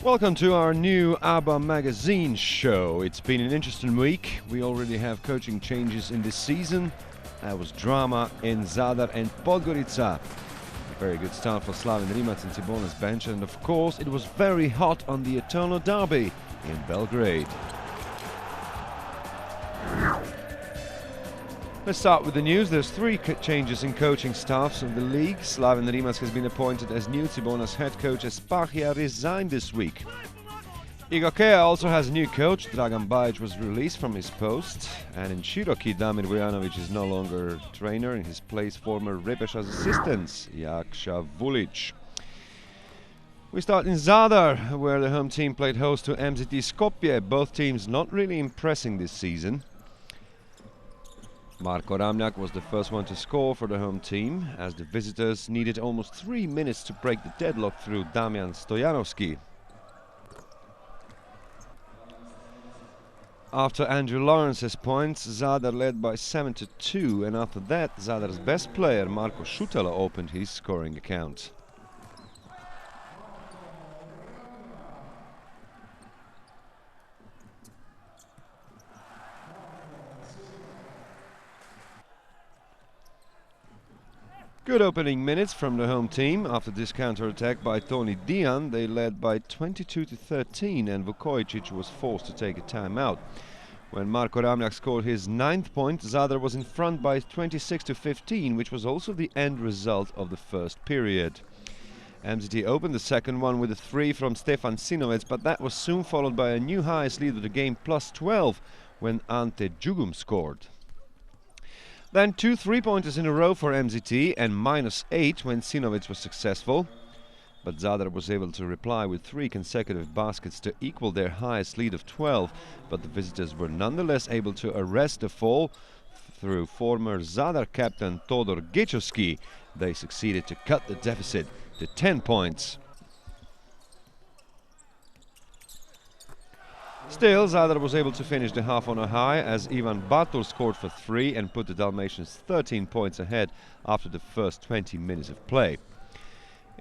Welcome to our new ABBA magazine show. It's been an interesting week. We already have coaching changes in this season. There was drama in Zadar and Podgorica. A very good start for Slaven Rimac and Cibona's bench, and of course it was very hot on the Eternal Derby in Belgrade. Let's start with the news. There's three changes in coaching staffs of the league. Slaven Rimac has been appointed as new. Cibona's head coach Espachia resigned this week. IGOKEA also has a new coach. Dragan Bajic was released from his post. And in Široki, Damir Vujanovic is no longer trainer. In his place, former Repesa's assistant, Jakša Vulic. We start in Zadar, where the home team played host to MZT Skopje. Both teams not really impressing this season. Marko Ramljak was the first one to score for the home team, as the visitors needed almost 3 minutes to break the deadlock through Damian Stojanovski. After Andrew Lawrence's points, Zadar led by 7-2, and after that Zadar's best player Marko Šutela opened his scoring account. Good opening minutes from the home team. After this counter-attack by Toni Dian, they led by 22-13, and Vukojic was forced to take a timeout. When Marko Ramljak scored his 9th point, Zadar was in front by 26-15, which was also the end result of the first period. MZT opened the second one with a 3 from Stefan Sinovec, but that was soon followed by a new highest lead of the game, +12, when Ante Djugum scored. Then 2 3-pointers in a row for MZT and -8 when Sinovec was successful. But Zadar was able to reply with 3 consecutive baskets to equal their highest lead of 12. But the visitors were nonetheless able to arrest the fall through former Zadar captain Todor Gečovski. They succeeded to cut the deficit to 10 points. Still, Zadar was able to finish the half on a high as Ivan Bartul scored for 3 and put the Dalmatians 13 points ahead after the first 20 minutes of play.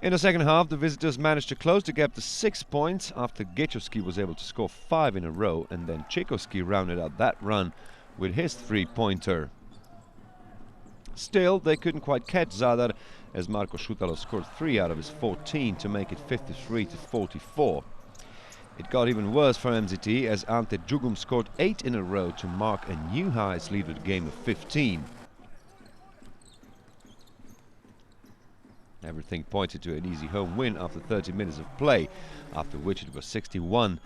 In the second half, the visitors managed to close the gap to 6 points after Gečovski was able to score 5 in a row, and then Čekovski rounded out that run with his 3-pointer. Still, they couldn't quite catch Zadar as Marko Šutela scored 3 out of his 14 to make it 53-44. It got even worse for MZT as Ante Djugum scored 8 in a row to mark a new highest lead with a game of 15. Everything pointed to an easy home win after 30 minutes of play, after which it was 61-47.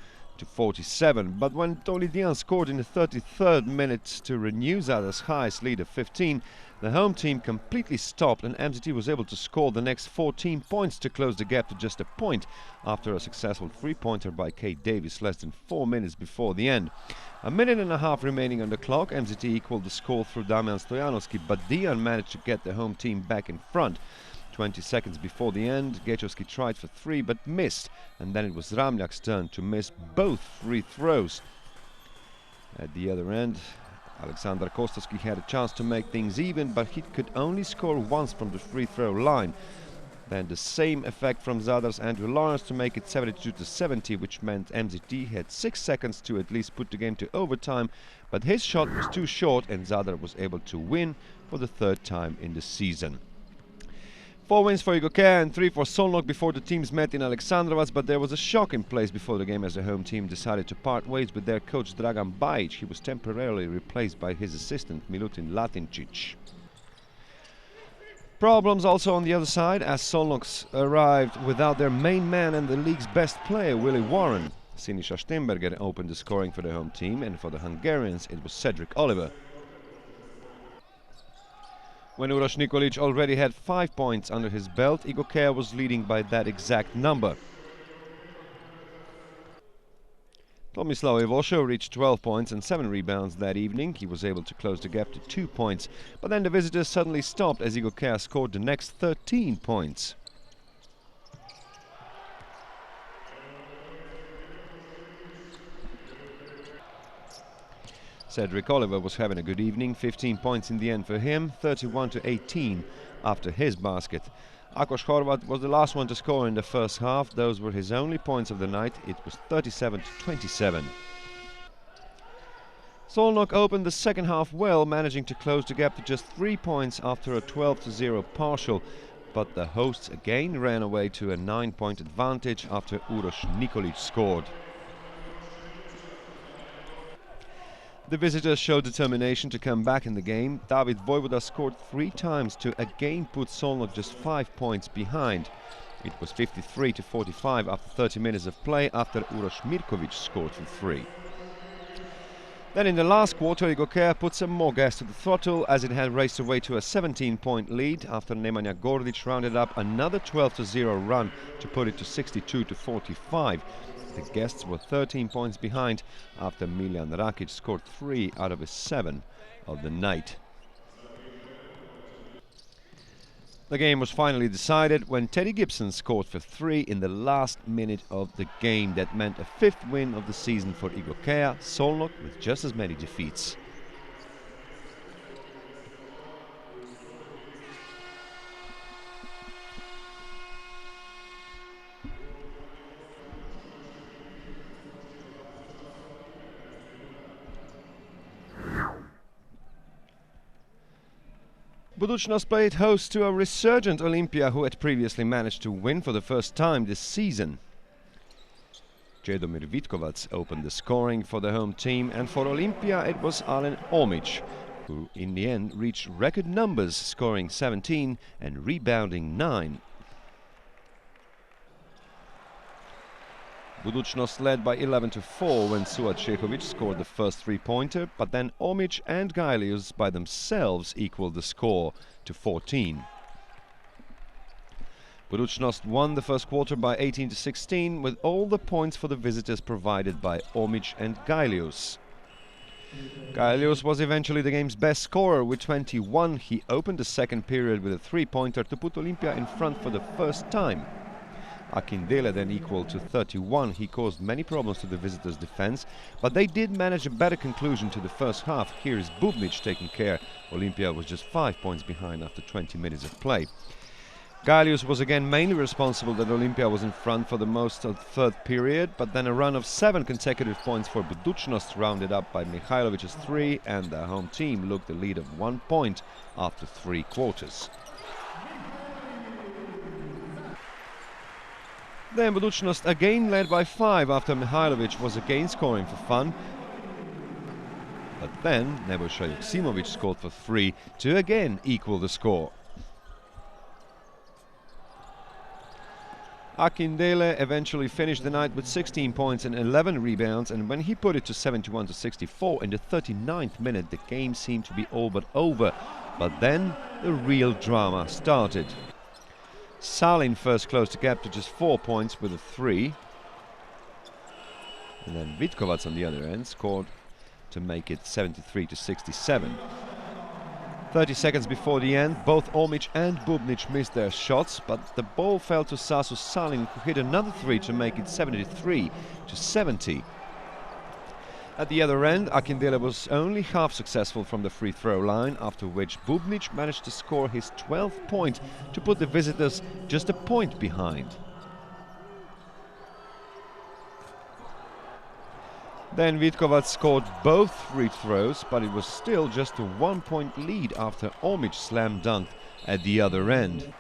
But when Toni Dian scored in the 33rd minute to renew Zadar's highest lead of 15, the home team completely stopped and MZT was able to score the next 14 points to close the gap to just a point after a successful 3-pointer by Kate Davis less than 4 minutes before the end. A minute and a half remaining on the clock, MZT equaled the score through Damian Stojanovski, but Dian managed to get the home team back in front. 20 seconds before the end, Gečovski tried for 3 but missed, and then it was Ramljak's turn to miss both free throws. At the other end, Aleksandar Kostovski had a chance to make things even, but he could only score once from the free throw line. Then the same effect from Zadar's Andrew Lawrence to make it 72-70, which meant MZT had 6 seconds to at least put the game to overtime, but his shot was too short and Zadar was able to win for the 3rd time in the season. 4 wins for IGOKEA and 3 for Szolnok before the teams met in Aleksandrovac, but there was a shock in place before the game as the home team decided to part ways with their coach Dragan Bajic. He was temporarily replaced by his assistant Milutin Latincic. Problems also on the other side as Szolnok arrived without their main man and the league's best player, Willie Warren. Sinisa Steinberger opened the scoring for the home team, and for the Hungarians it was Cedric Oliver. When Uroš Nikolić already had 5 points under his belt, IGOKEA was leading by that exact number. Tomislav Ivosho reached 12 points and 7 rebounds that evening. He was able to close the gap to 2 points, but then the visitors suddenly stopped as IGOKEA scored the next 13 points. Cedric Oliver was having a good evening, 15 points in the end for him, 31-18 after his basket. Akos Horvat was the last one to score in the first half. Those were his only points of the night. It was 37-27. Szolnok opened the second half well, managing to close the gap to just 3 points after a 12-0 partial. But the hosts again ran away to a 9-point advantage after Uroš Nikolić scored. The visitors showed determination to come back in the game. David Vojvoda scored 3 times to again put Szolnok just 5 points behind. It was 53-45 after 30 minutes of play after Uroš Mirković scored for 3. Then in the last quarter, Igokea put some more gas to the throttle as it had raced away to a 17-point lead after Nemanja Gordić rounded up another 12-0 run to put it to 62-45. The guests were 13 points behind after Miljan Rakic scored 3 out of his 7 of the night. The game was finally decided when Teddy Gibson scored for 3 in the last minute of the game. That meant a 5th win of the season for Igokea, Szolnok with just as many defeats. Budućnost played host to a resurgent Olimpija who had previously managed to win for the first time this season. Čedomir Vitkovac opened the scoring for the home team, and for Olimpija it was Alen Omić, who in the end reached record numbers, scoring 17 and rebounding 9. Budućnost led by 11-4 when Suat Šehović scored the first 3-pointer, but then Omić and Gailius by themselves equaled the score to 14. Budućnost won the first quarter by 18-16 with all the points for the visitors provided by Omić and Gailius. Gailius was eventually the game's best scorer with 21. He opened the second period with a 3-pointer to put Olimpija in front for the first time. Akindele then equal to 31. He caused many problems to the visitors' defense, but they did manage a better conclusion to the first half. Here is Bubnic taking care. Olimpija was just 5 points behind after 20 minutes of play. Gailius was again mainly responsible that Olimpija was in front for the most of the third period, but then a run of 7 consecutive points for Budućnost rounded up by Mihailovic's 3, and the home team looked a lead of 1 point after 3 quarters. Then Budućnost again led by 5 after Mihailovic was again scoring for fun. But then Nebojša Joksimovic scored for 3 to again equal the score. Akindele eventually finished the night with 16 points and 11 rebounds, and when he put it to 71-64 in the 39th minute, the game seemed to be all but over. But then the real drama started. Salin first closed the gap to just 4 points with a 3. And then Vitkovac on the other end scored to make it 73-67. 30 seconds before the end, both Omić and Bubnic missed their shots, but the ball fell to Sasu Salin, who hit another 3 to make it 73-70. At the other end, Akindele was only half successful from the free throw line, after which Bubnic managed to score his 12th point to put the visitors just a point behind. Then Vitkovac scored both free throws, but it was still just a 1-point lead after Omić slam dunked at the other end.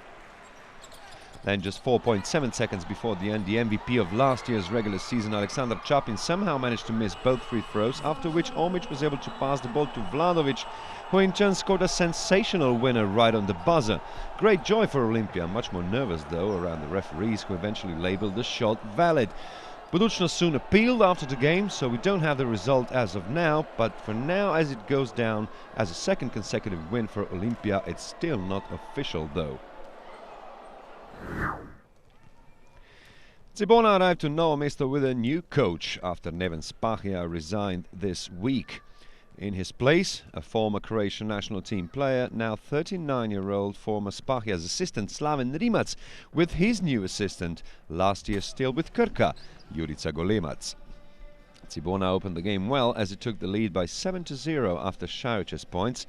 Then just 4.7 seconds before the end, the MVP of last year's regular season, Alexander Chapin, somehow managed to miss both free throws, after which Omić was able to pass the ball to Vladovic, who in turn scored a sensational winner right on the buzzer. Great joy for Olimpija, much more nervous though around the referees, who eventually labelled the shot valid. Budućnost soon appealed after the game, so we don't have the result as of now, but for now, as it goes down as a second consecutive win for Olimpija, it's still not official though. Cibona arrived to Novo Mesto with a new coach after Neven Spahia resigned this week. In his place, a former Croatian national team player, now 39-year-old former Spahia's assistant Slaven Rimac, with his new assistant, last year still with Krka, Jurica Golemac. Cibona opened the game well as it took the lead by 7-0 after Šarić's points.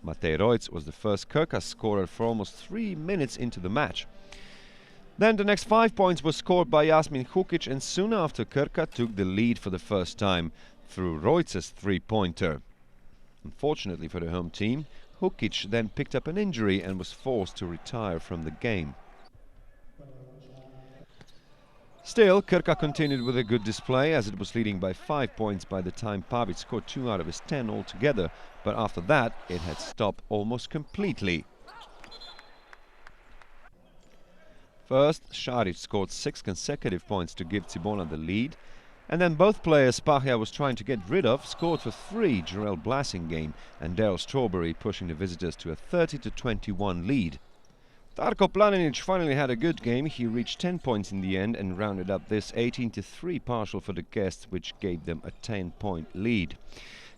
Matej Rojc was the first Krka scorer for almost 3 minutes into the match. Then the next 5 points were scored by Jasmin Hukic, and soon after Krka took the lead for the first time through Rojc's three-pointer. Unfortunately for the home team, Hukic then picked up an injury and was forced to retire from the game. Still, Krka continued with a good display as it was leading by 5 points by the time Pavic scored 2 out of his 10 altogether, but after that it had stopped almost completely. First, Šarić scored 6 consecutive points to give Cibona the lead, and then both players Spahia was trying to get rid of scored for 3, Jarell Blasingame and Daryl Strawberry pushing the visitors to a 30-21 lead. Darko Planinic finally had a good game. He reached 10 points in the end and rounded up this 18-3 partial for the guests, which gave them a 10-point lead.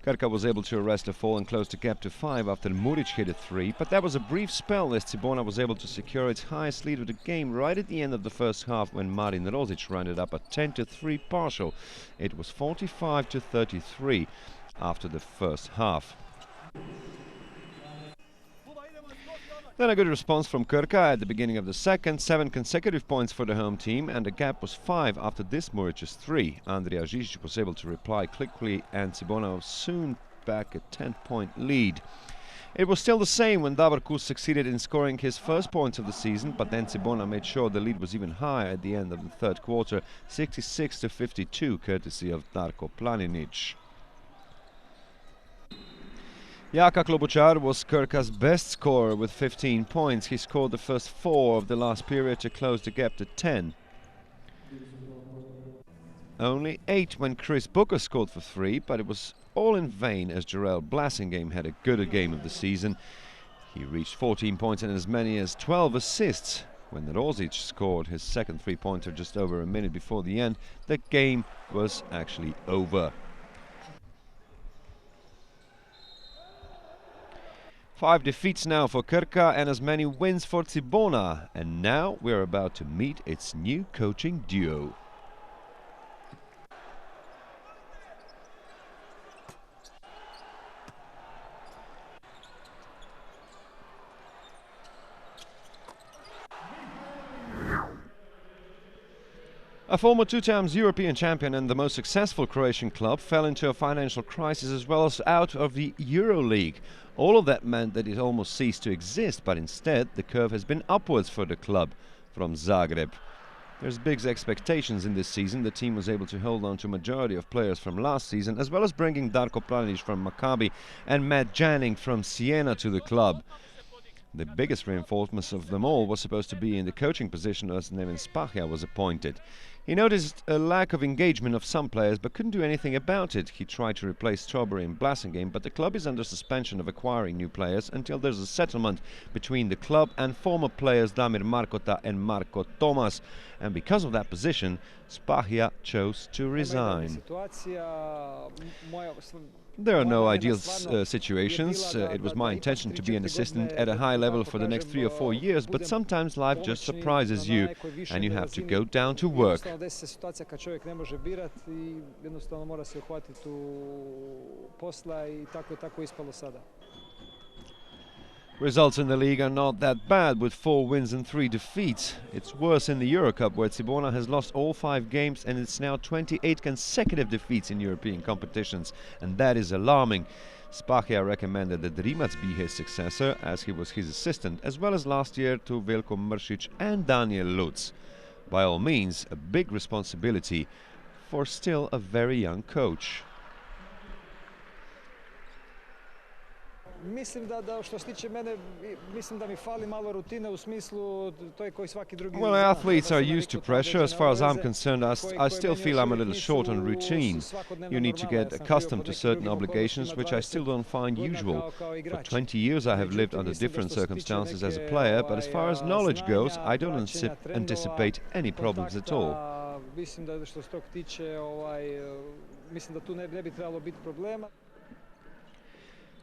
Krka was able to arrest a fall and close the gap to 5 after Muric hit a 3, but that was a brief spell as Cibona was able to secure its highest lead of the game right at the end of the first half when Marin Rozic rounded up a 10-3 partial. It was 45-33 after the first half. Then a good response from Krka at the beginning of the second, 7 consecutive points for the home team, and the gap was 5 after this Muric's 3. Andrija Žižić was able to reply quickly and Cibona was soon back a 10-point lead. It was still the same when Davor Kus succeeded in scoring his first points of the season, but then Cibona made sure the lead was even higher at the end of the third quarter, 66-52, courtesy of Darko Planinic. Jaka Klobuchar was Krka's best scorer with 15 points. He scored the first 4 of the last period to close the gap to 10. Only 8 when Chris Booker scored for 3, but it was all in vain as Jarell Blasingame had a good game of the season. He reached 14 points and as many as 12 assists. When Rozic scored his second three-pointer just over a minute before the end, the game was actually over. 5 defeats now for Krka and as many wins for Cibona. And now we're about to meet its new coaching duo. A former 2 times European champion and the most successful Croatian club fell into a financial crisis as well as out of the EuroLeague. All of that meant that it almost ceased to exist, but instead the curve has been upwards for the club from Zagreb. There's big expectations in this season. The team was able to hold on to a majority of players from last season, as well as bringing Darko Planinic from Maccabi and Matt Janning from Siena to the club. The biggest reinforcement of them all was supposed to be in the coaching position as Neven Spahia was appointed. He noticed a lack of engagement of some players but couldn't do anything about it. He tried to replace Strawberry and Blasingame, but the club is under suspension of acquiring new players until there's a settlement between the club and former players Damir Markota and Marko Tomas. And because of that position, Spahia chose to resign. There are no ideal situations. It was my intention to be an assistant at a high level for the next 3 or 4 years, but sometimes life just surprises you and you have to go down to work. Results in the league are not that bad, with 4 wins and 3 defeats. It's worse in the Eurocup, where Cibona has lost all 5 games and it's now 28 consecutive defeats in European competitions, and that is alarming. Spahia recommended that Rimac be his successor, as he was his assistant, as well as last year to Veljko Mršić and Daniel Lutz. By all means, a big responsibility for still a very young coach. Well, athletes are used to pressure. As far as I'm concerned, I still feel I'm a little short on routine. You need to get accustomed to certain obligations, which I still don't find usual. For 20 years I have lived under different circumstances as a player, but as far as knowledge goes, I don't anticipate any problems at all.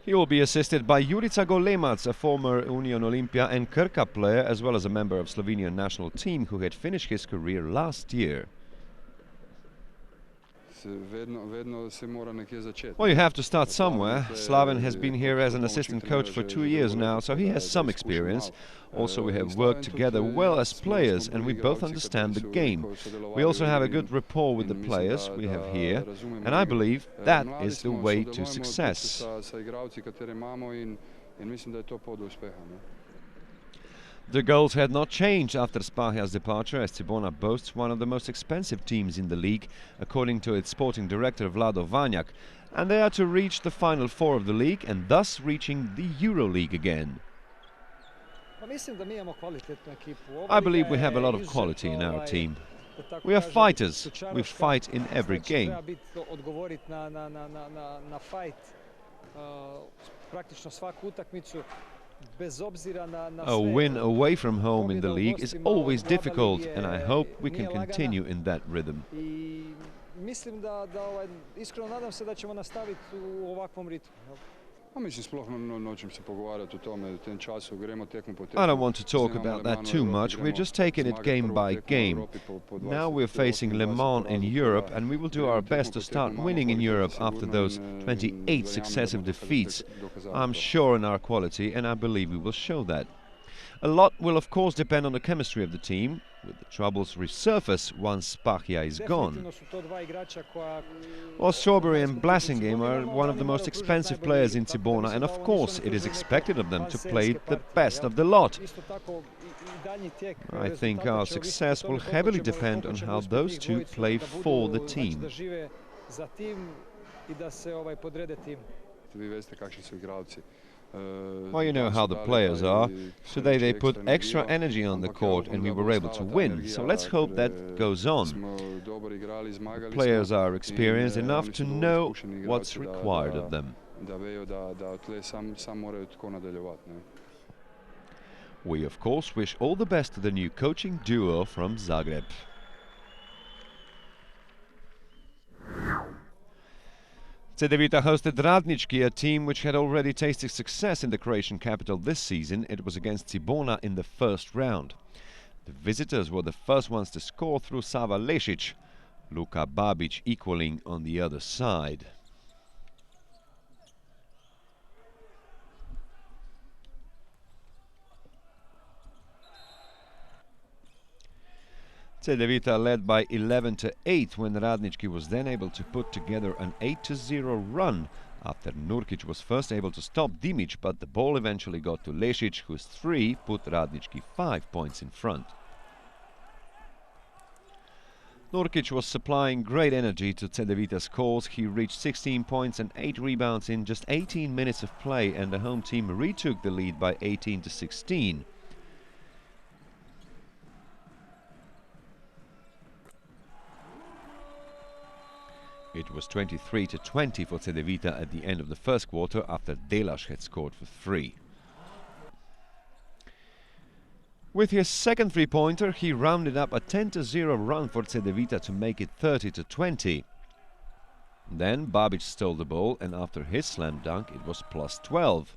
He will be assisted by Jurica Golemac, a former Union Olimpija and Krka player, as well as a member of Slovenian national team who had finished his career last year. Well, you have to start somewhere. Slaven has been here as an assistant coach for 2 years now, so he has some experience. Also, we have worked together well as players, and we both understand the game. We also have a good rapport with the players we have here, and I believe that is the way to success. The goals had not changed after Spahia's departure, as Cibona boasts one of the most expensive teams in the league, according to its sporting director Vlado Vanjak, and they are to reach the final four of the league and thus reaching the EuroLeague again. I believe we have a lot of quality in our team. We are fighters. We fight in every game. A win away from home in the league is always difficult, and I hope we can continue in that rhythm. I don't want to talk about that too much. We're just taking it game by game. Now we're facing Le Mans in Europe, and we will do our best to start winning in Europe after those 28 successive defeats. I'm sure in our quality, and I believe we will show that. A lot will of course depend on the chemistry of the team, with the troubles resurface once Spahia is gone. Well, Strawberry and Blasingame are one of the most expensive players in Cibona, and of course it is expected of them to play the best of the lot. I think our success will heavily depend on how those two play for the team. Well, you know how the players are. Today they put extra energy on the court and we were able to win, so let's hope that goes on. The players are experienced enough to know what's required of them. We of course wish all the best to the new coaching duo from Zagreb. Cedevita hosted Radnički, a team which had already tasted success in the Croatian capital this season. It was against Cibona in the first round. The visitors were the first ones to score through Sava Lešić, Luka Babić equaling on the other side. Cedevita led by 11-8 when Radnički was then able to put together an 8-0 run after Nurkic was first able to stop Dimic, but the ball eventually got to Lešić, whose 3 put Radnički 5 points in front. Nurkic was supplying great energy to Cedevita's cause. He reached 16 points and 8 rebounds in just 18 minutes of play, and the home team retook the lead by 18-16. It was 23-20 for Cedevita at the end of the first quarter after Delaš had scored for 3. With his second three-pointer, he rounded up a 10-0 run for Cedevita to make it 30-20. Then Babić stole the ball, and after his slam dunk, it was +12.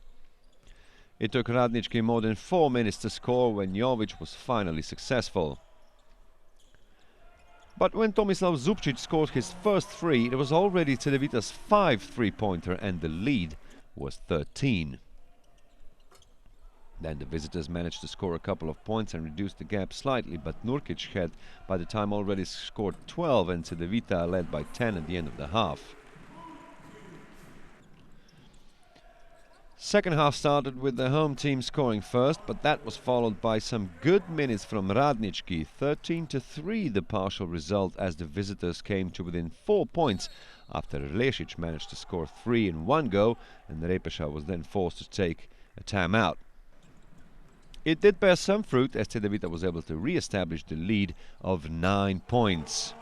It took Radnički more than 4 minutes to score when Jovic was finally successful. But when Tomislav Zupčić scored his first 3, it was already Cedevita's 5th three-pointer and the lead was 13. Then the visitors managed to score a couple of points and reduce the gap slightly, but Nurkic had by the time already scored 12 and Cedevita led by 10 at the end of the half. Second half started with the home team scoring first, but that was followed by some good minutes from Radnički. 13-3 the partial result as the visitors came to within 4 points after Lešić managed to score 3 in one go and Repeša was then forced to take a timeout. It did bear some fruit as Cedevita was able to re-establish the lead of 9 points.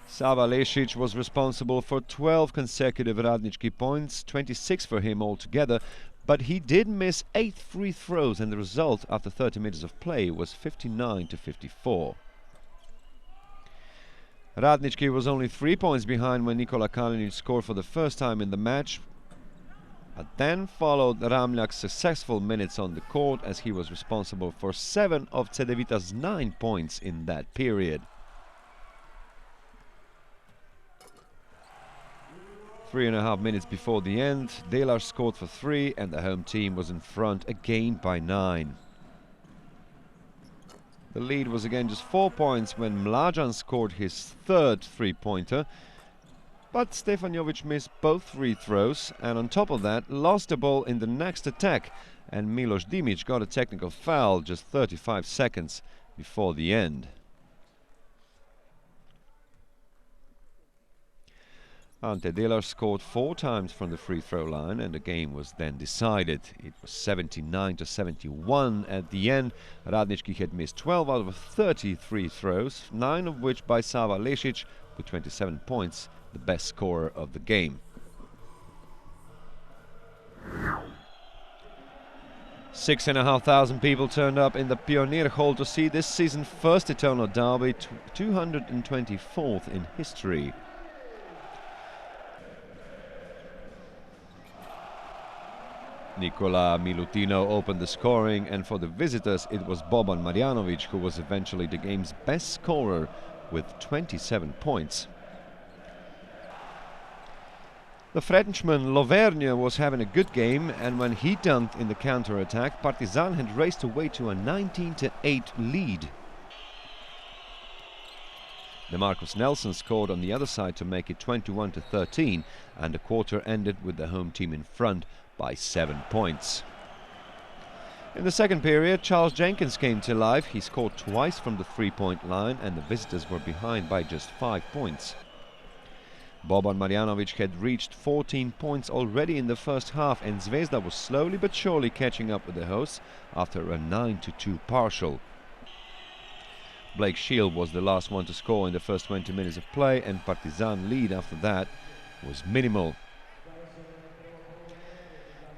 Sava Lešić was responsible for 12 consecutive Radnički points, 26 for him altogether, but he did miss 8 free throws and the result after 30 minutes of play was 59-54. Radnički was only 3 points behind when Nikola Kalinic scored for the first time in the match, but then followed Ramljak's successful minutes on the court as he was responsible for 7 of Cedevita's 9 points in that period. 3.5 minutes before the end, Delar scored for 3 and the home team was in front again by 9. The lead was again just 4 points when Mlađan scored his third three-pointer, but Stefan Jovic missed both free throws and on top of that lost the ball in the next attack, and Miloš Dimić got a technical foul just 35 seconds before the end. Ante Delar scored 4 times from the free throw line and the game was then decided. It was 79-71 at the end. Radnički had missed 12 out of 30 free throws, 9 of which by Sava Lešić with 27 points, the best scorer of the game. Six and a half thousand people turned up in the Pioneer Hall to see this season's first Eternal Derby, 224th in history. Nikola Milutino opened the scoring, and for the visitors it was Boban Marjanović who was eventually the game's best scorer with 27 points. The Frenchman Lauvergne was having a good game, and when he dunked in the counter-attack, Partizan had raced away to a 19-8 lead. DeMarcus Nelson scored on the other side to make it 21-13, and the quarter ended with the home team in front by 7 points. In the second period, Charles Jenkins came to life. He scored twice from the three-point line and the visitors were behind by just 5 points. Boban Marjanović had reached 14 points already in the first half, and Zvezda was slowly but surely catching up with the hosts after a 9-2 partial. Blake Shield was the last one to score in the first 20 minutes of play, and Partizan lead after that was minimal.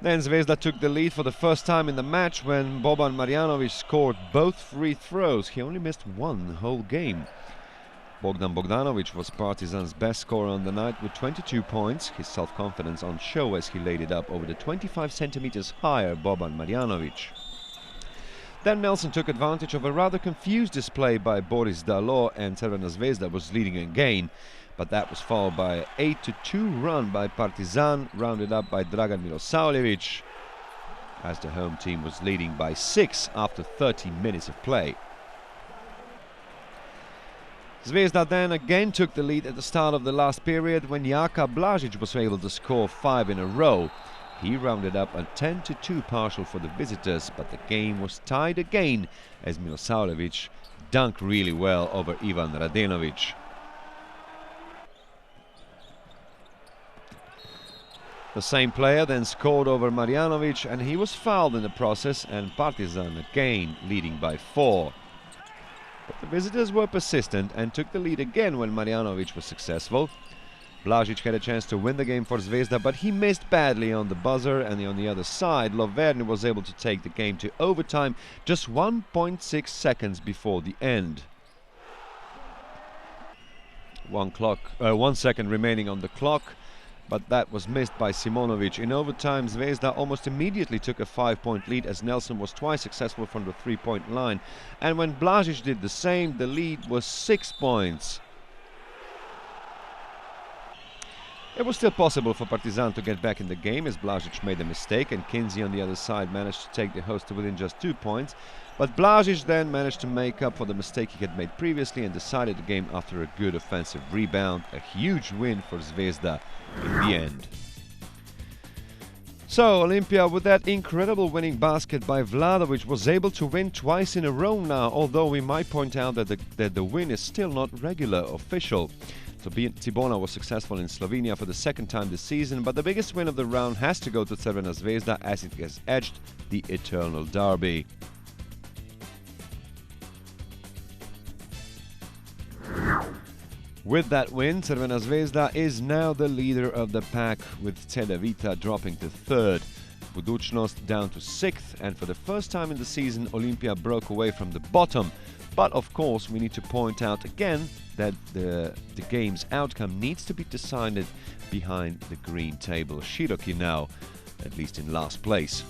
Then Zvezda took the lead for the first time in the match when Boban Marjanović scored both free throws. He only missed one the whole game. Bogdan Bogdanović was Partizan's best scorer on the night with 22 points, his self-confidence on show as he laid it up over the 25 centimeters higher Boban Marjanović. Then Nelson took advantage of a rather confused display by Boris Dalo, and Crvena Zvezda was leading again, but that was followed by an 8-2 run by Partizan, rounded up by Dragan Milosavljević, as the home team was leading by 6 after 30 minutes of play. Zvezda then again took the lead at the start of the last period when Jaka Blažić was able to score 5 in a row. He rounded up a 10-2 partial for the visitors, but the game was tied again as Milosavljević dunked really well over Ivan Radenović. The same player then scored over Marjanović, and he was fouled in the process, and Partizan again leading by 4. But the visitors were persistent and took the lead again when Marjanović was successful. Blažić had a chance to win the game for Zvezda, but he missed badly on the buzzer, and on the other side, Lauvergne was able to take the game to overtime just 1.6 seconds before the end. 1 second remaining on the clock, but that was missed by Simonović. In overtime, Zvezda almost immediately took a 5-point lead as Nelson was twice successful from the 3-point line. And when Blažić did the same, the lead was 6 points. It was still possible for Partizan to get back in the game as Blažić made a mistake and Kinsey on the other side managed to take the host to within just 2 points. But Blažić then managed to make up for the mistake he had made previously and decided the game after a good offensive rebound. A huge win for Zvezda in the end. So Olimpija, with that incredible winning basket by Vladović, was able to win twice in a row now, although we might point out that the win is still not regular official. So Cibona was successful in Slovenia for the second time this season, but the biggest win of the round has to go to Crvena Zvezda as it has edged the Eternal Derby. With that win, Crvena Zvezda is now the leader of the pack, with Cedevita dropping to 3rd. Budućnost down to 6th, and for the first time in the season, Olimpija broke away from the bottom. But of course, we need to point out again that the game's outcome needs to be decided behind the green table. Široki now, at least in last place.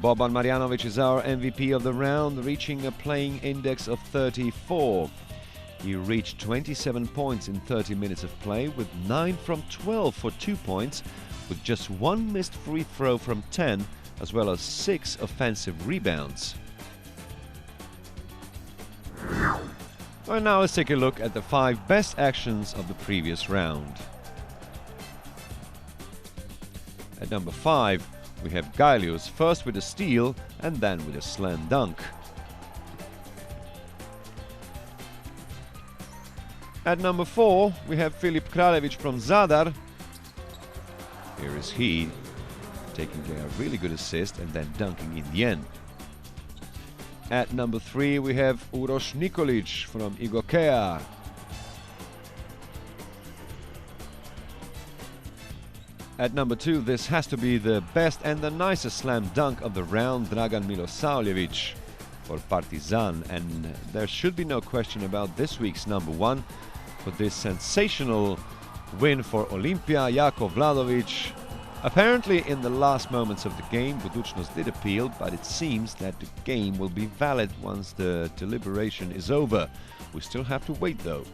Boban Marjanović is our MVP of the round, reaching a playing index of 34. He reached 27 points in 30 minutes of play with 9 from 12 for 2 points, with just 1 missed free throw from 10, as well as 6 offensive rebounds. Well, now let's take a look at the 5 best actions of the previous round. At number 5, we have Gailius, first with a steal and then with a slam dunk. At number 4, we have Filip Kraljevic from Zadar. Here is he, taking a really good assist and then dunking in the end. At number 3, we have Uroš Nikolic from Igokea. At number 2, this has to be the best and the nicest slam dunk of the round, Dragan Milosavljevic for Partizan. And there should be no question about this week's number 1 for this sensational win for Olimpija, Jako Vladovic. Apparently, in the last moments of the game, Budućnost did appeal, but it seems that the game will be valid once the deliberation is over. We still have to wait, though.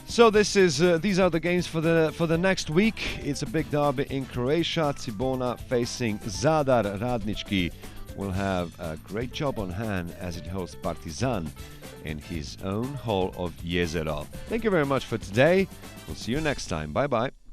So these are the games for the next week. It's a big derby in Croatia. Cibona facing Zadar. Radnički will have a great job on hand as it hosts Partizan in his own hall of Jezero. Thank you very much for today. We'll see you next time. Bye bye.